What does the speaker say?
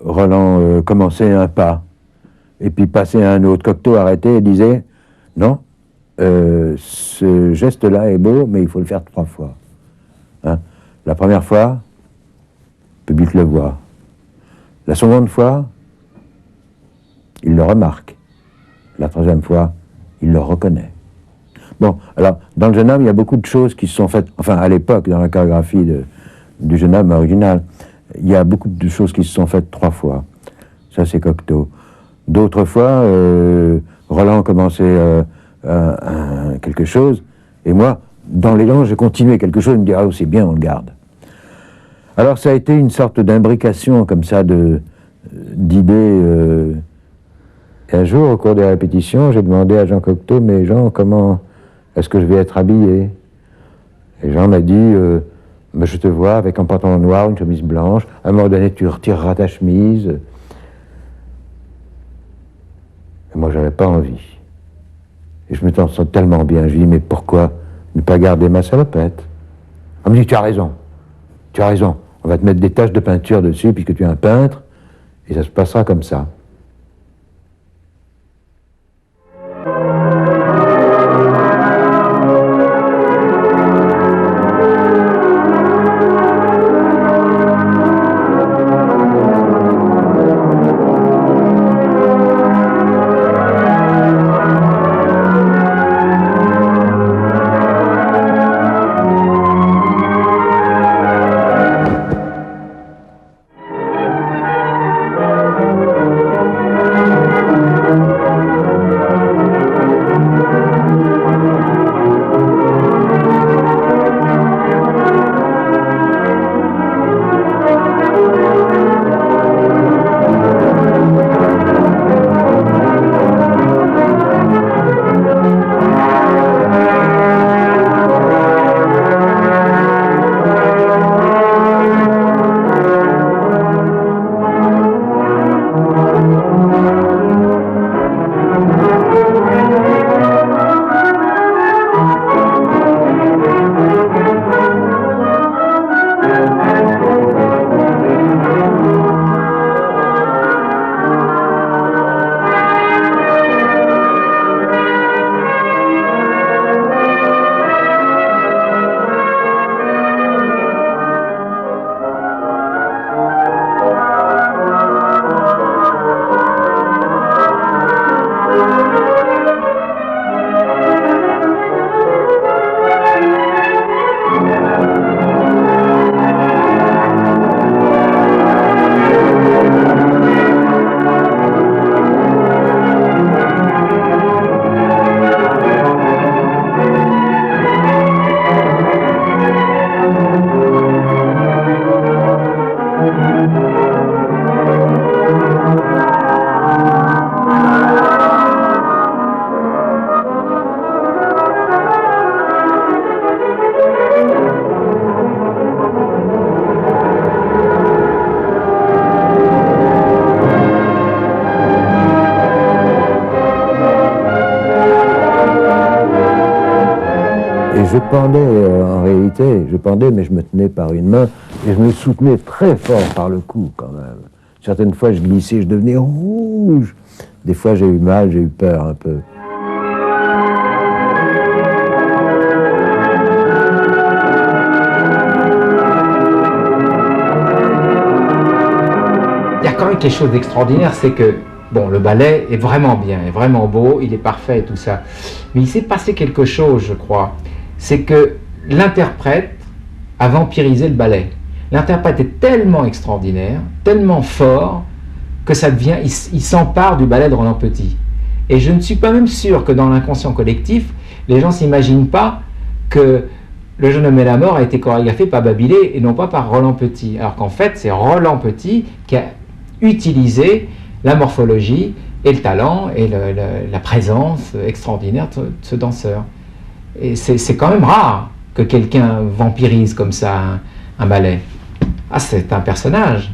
Roland commençait un pas, et puis passait à un autre. Cocteau arrêtait et disait « Non, ce geste-là est beau, mais il faut le faire 3 fois. Hein? La première fois, le public le voit. La seconde fois, il le remarque. La troisième fois, il le reconnaît. » Bon, alors, dans le jeune homme, il y a beaucoup de choses qui se sont faites, enfin, à l'époque, dans la chorégraphie du jeune homme original, il y a beaucoup de choses qui se sont faites 3 fois. Ça, c'est Cocteau. D'autres fois, Roland commençait quelque chose, et moi, dans l'élan, j'ai continué quelque chose, il me dit « Ah, c'est bien, on le garde. » Alors, ça a été une sorte d'imbrication, comme ça, d'idées. Et un jour, au cours des répétitions, j'ai demandé à Jean Cocteau « Mais Jean, comment est-ce que je vais être habillé ?» Et Jean m'a dit mais je te vois avec un pantalon noir, une chemise blanche, à un moment donné, tu retireras ta chemise. » Et moi, j'avais pas envie. Et je me sens tellement bien. Je lui dis « Mais pourquoi ne pas garder ma salopette ?» On me dit « Tu as raison. Tu as raison. On va te mettre des taches de peinture dessus, puisque tu es un peintre, et ça se passera comme ça. » Je pendais en réalité, je pendais mais je me tenais par une main et je me soutenais très fort par le cou quand même. Certaines fois je glissais, je devenais rouge. Des fois j'ai eu mal, j'ai eu peur un peu. Il y a quand même quelque chose d'extraordinaire, c'est que bon, le ballet est vraiment bien, est vraiment beau, il est parfait et tout ça. Mais il s'est passé quelque chose, je crois. C'est que l'interprète a vampirisé le ballet. L'interprète est tellement extraordinaire, tellement fort, que ça devient, il s'empare du ballet de Roland Petit. Et je ne suis pas même sûr que dans l'inconscient collectif, les gens ne s'imaginent pas que Le jeune homme et la mort a été chorégraphié par Babilé et non pas par Roland Petit. Alors qu'en fait, c'est Roland Petit qui a utilisé la morphologie et le talent et la présence extraordinaire de ce danseur. Et c'est quand même rare que quelqu'un vampirise comme ça un ballet. Ah, c'est un personnage.